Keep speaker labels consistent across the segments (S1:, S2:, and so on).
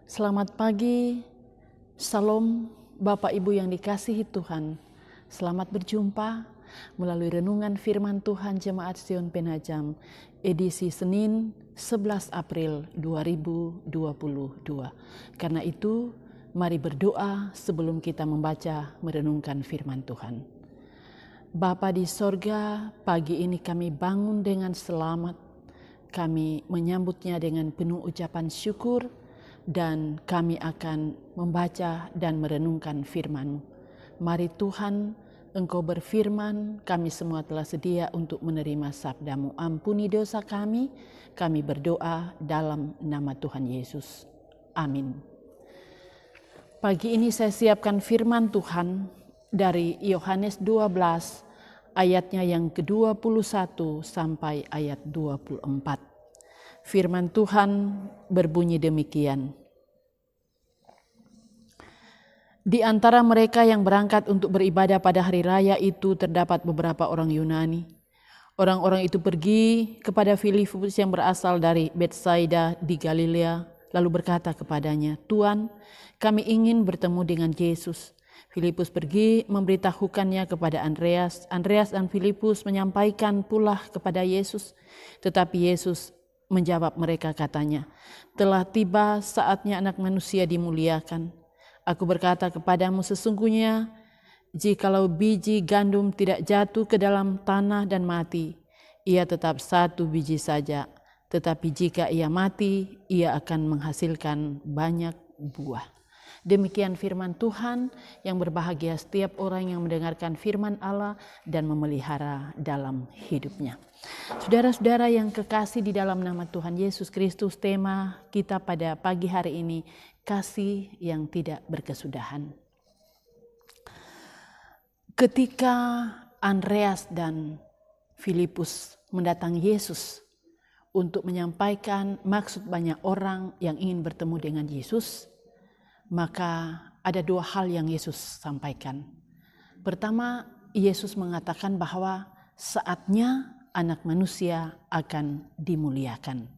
S1: Selamat pagi, Salam Bapak Ibu yang dikasihi Tuhan. Selamat berjumpa melalui renungan firman Tuhan Jemaat Sion Penajam, edisi Senin 11 April 2022. Karena itu, mari berdoa sebelum kita membaca merenungkan firman Tuhan. Bapa di sorga, pagi ini kami bangun dengan selamat. Kami menyambutnya dengan penuh ucapan syukur, dan kami akan membaca dan merenungkan firman-Mu. Mari Tuhan, Engkau berfirman, kami semua telah sedia untuk menerima sabda-Mu. Ampuni dosa kami berdoa dalam nama Tuhan Yesus. Amin. Pagi ini saya siapkan firman Tuhan dari Yohanes 12 ayatnya yang ke-21 sampai ayat 24. Firman Tuhan berbunyi demikian. Di antara mereka yang berangkat untuk beribadah pada hari raya itu terdapat beberapa orang Yunani. Orang-orang itu pergi kepada Filipus yang berasal dari Betsaida di Galilea, lalu berkata kepadanya, "Tuan, kami ingin bertemu dengan Yesus." Filipus pergi memberitahukannya kepada Andreas. Andreas dan Filipus menyampaikan pula kepada Yesus. Tetapi Yesus menjawab mereka, katanya, "Telah tiba saatnya Anak Manusia dimuliakan. Aku berkata kepadamu, sesungguhnya jikalau biji gandum tidak jatuh ke dalam tanah dan mati, ia tetap satu biji saja. Tetapi jika ia mati, ia akan menghasilkan banyak buah." Demikian firman Tuhan. Yang berbahagia setiap orang yang mendengarkan firman Allah dan memelihara dalam hidupnya. Saudara-saudara yang kekasih di dalam nama Tuhan Yesus Kristus, tema kita pada pagi hari ini, kasih yang tidak berkesudahan. Ketika Andreas dan Filipus mendatangi Yesus untuk menyampaikan maksud banyak orang yang ingin bertemu dengan Yesus, maka ada dua hal yang Yesus sampaikan. Pertama, Yesus mengatakan bahwa saatnya Anak Manusia akan dimuliakan.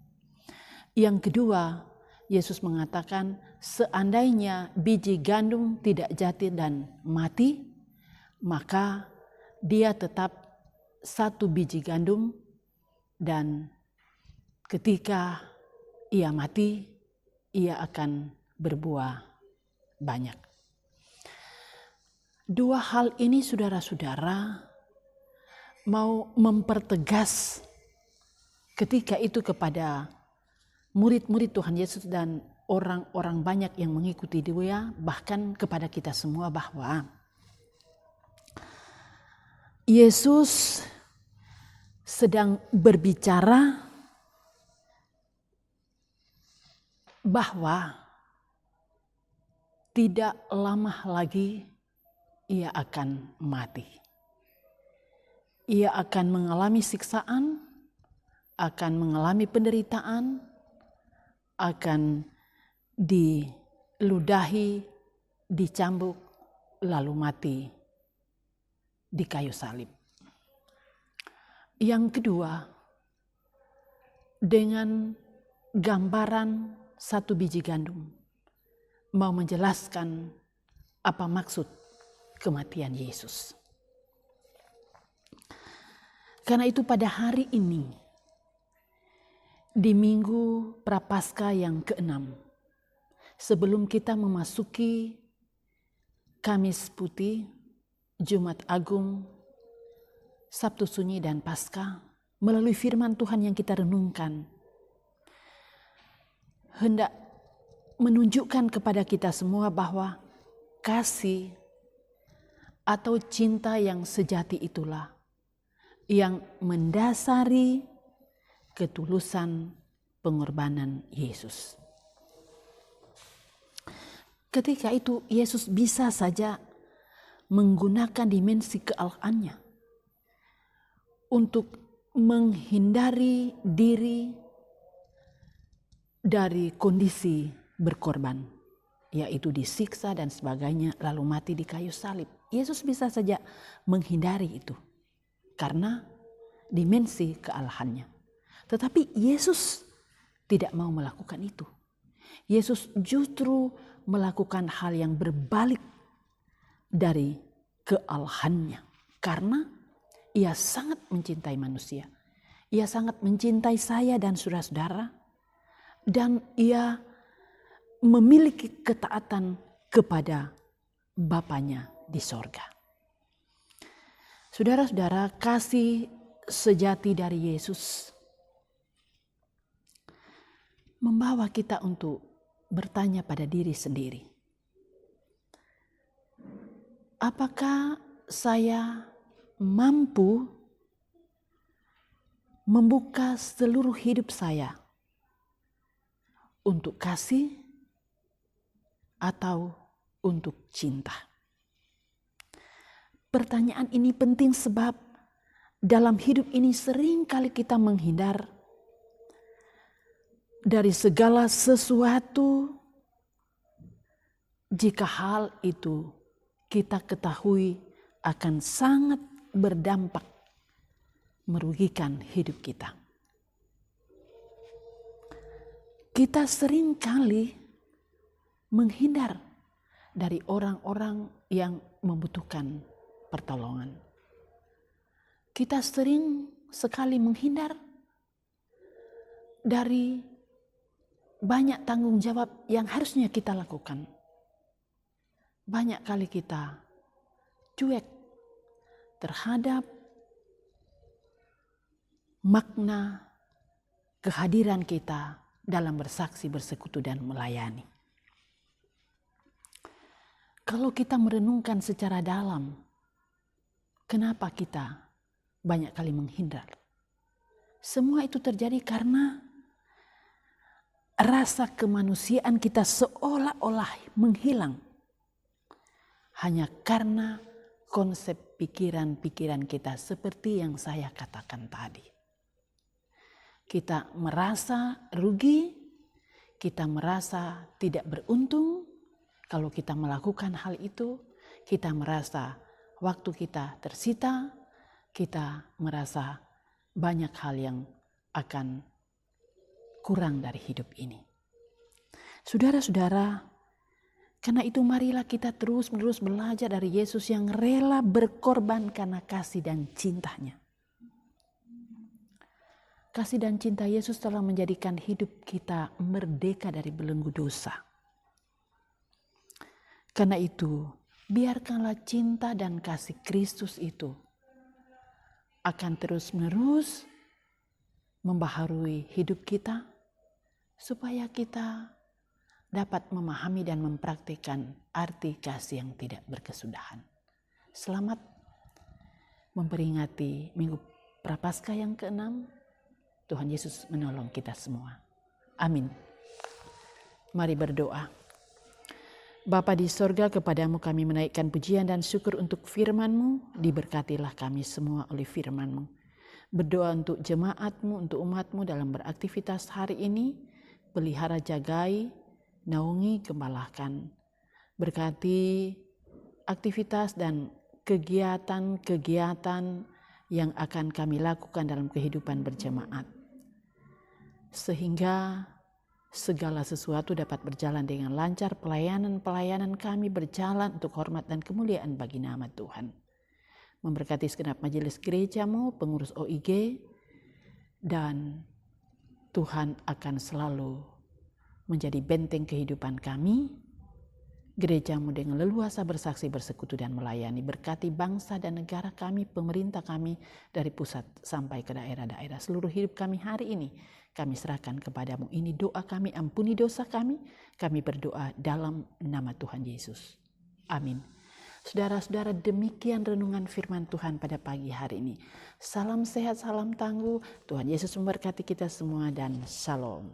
S1: Yang kedua, Yesus mengatakan seandainya biji gandum tidak jatuh dan mati, maka dia tetap satu biji gandum, dan ketika ia mati, ia akan berbuah banyak. Dua hal ini, saudara-saudara, mau mempertegas ketika itu kepada murid-murid Tuhan Yesus dan orang-orang banyak yang mengikuti dia, bahkan kepada kita semua, bahwa Yesus sedang berbicara bahwa tidak lama lagi ia akan mati. Ia akan mengalami siksaan, akan mengalami penderitaan, akan diludahi, dicambuk, lalu mati di kayu salib. Yang kedua, dengan gambaran satu biji gandum, mau menjelaskan apa maksud kematian Yesus. Karena itu pada hari ini, di Minggu Prapaskah yang ke-6, sebelum kita memasuki Kamis Putih, Jumat Agung, Sabtu Sunyi dan Paskah, melalui firman Tuhan yang kita renungkan, hendak menunjukkan kepada kita semua bahwa kasih atau cinta yang sejati itulah yang mendasari ketulusan pengorbanan Yesus. Ketika itu Yesus bisa saja menggunakan dimensi kealahannya untuk menghindari diri dari kondisi berkorban, yaitu disiksa dan sebagainya, lalu mati di kayu salib. Yesus bisa saja menghindari itu karena dimensi kealahannya. Tetapi Yesus tidak mau melakukan itu. Yesus justru melakukan hal yang berbalik dari kealahannya. Karena ia sangat mencintai manusia. Ia sangat mencintai saya dan saudara-saudara. Dan ia memiliki ketaatan kepada Bapanya di sorga. Saudara-saudara, kasih sejati dari Yesus membawa kita untuk bertanya pada diri sendiri. Apakah saya mampu membuka seluruh hidup saya untuk kasih atau untuk cinta? Pertanyaan ini penting sebab dalam hidup ini sering kali kita menghindar dari segala sesuatu jika hal itu kita ketahui akan sangat berdampak merugikan hidup kita. Kita sering kali menghindar dari orang-orang yang membutuhkan pertolongan. Kita sering sekali menghindar dari banyak tanggung jawab yang harusnya kita lakukan. Banyak kali kita cuek terhadap makna kehadiran kita dalam bersaksi, bersekutu, dan melayani. Kalau kita merenungkan secara dalam, kenapa kita banyak kali menghindar? Semua itu terjadi karena rasa kemanusiaan kita seolah-olah menghilang. Hanya karena konsep pikiran-pikiran kita seperti yang saya katakan tadi. Kita merasa rugi, kita merasa tidak beruntung kalau kita melakukan hal itu, kita merasa waktu kita tersita, kita merasa banyak hal yang akan kurang dari hidup ini. Saudara-saudara, karena itu marilah kita terus-menerus belajar dari Yesus yang rela berkorban karena kasih dan cintanya. Kasih dan cinta Yesus telah menjadikan hidup kita merdeka dari belenggu dosa. Karena itu, biarkanlah cinta dan kasih Kristus itu akan terus-menerus membaharui hidup kita, supaya kita dapat memahami dan mempraktikkan arti kasih yang tidak berkesudahan. Selamat memperingati Minggu Prapaskah yang ke-6. Tuhan Yesus menolong kita semua. Amin. Mari berdoa. Bapa di sorga, kepadamu kami menaikkan pujian dan syukur untuk firman-Mu. Diberkatilah kami semua oleh firman-Mu. Berdoa untuk jemaat-Mu, untuk umat-Mu dalam beraktivitas hari ini. Pelihara, jagai, naungi, gembalakan. Berkati aktivitas dan kegiatan-kegiatan yang akan kami lakukan dalam kehidupan berjemaat. Sehingga segala sesuatu dapat berjalan dengan lancar, pelayanan-pelayanan kami berjalan untuk hormat dan kemuliaan bagi nama Tuhan. Memberkati segenap majelis gereja-Mu, pengurus OIG, dan Tuhan akan selalu menjadi benteng kehidupan kami, gereja-Mu dengan leluasa bersaksi, bersekutu, dan melayani. Berkati bangsa dan negara kami, pemerintah kami dari pusat sampai ke daerah-daerah. Seluruh hidup kami hari ini kami serahkan kepadamu. Ini doa kami, ampuni dosa kami. Kami berdoa dalam nama Tuhan Yesus. Amin. Saudara-saudara, demikian renungan firman Tuhan pada pagi hari ini. Salam sehat, salam tangguh. Tuhan Yesus memberkati kita semua dan shalom.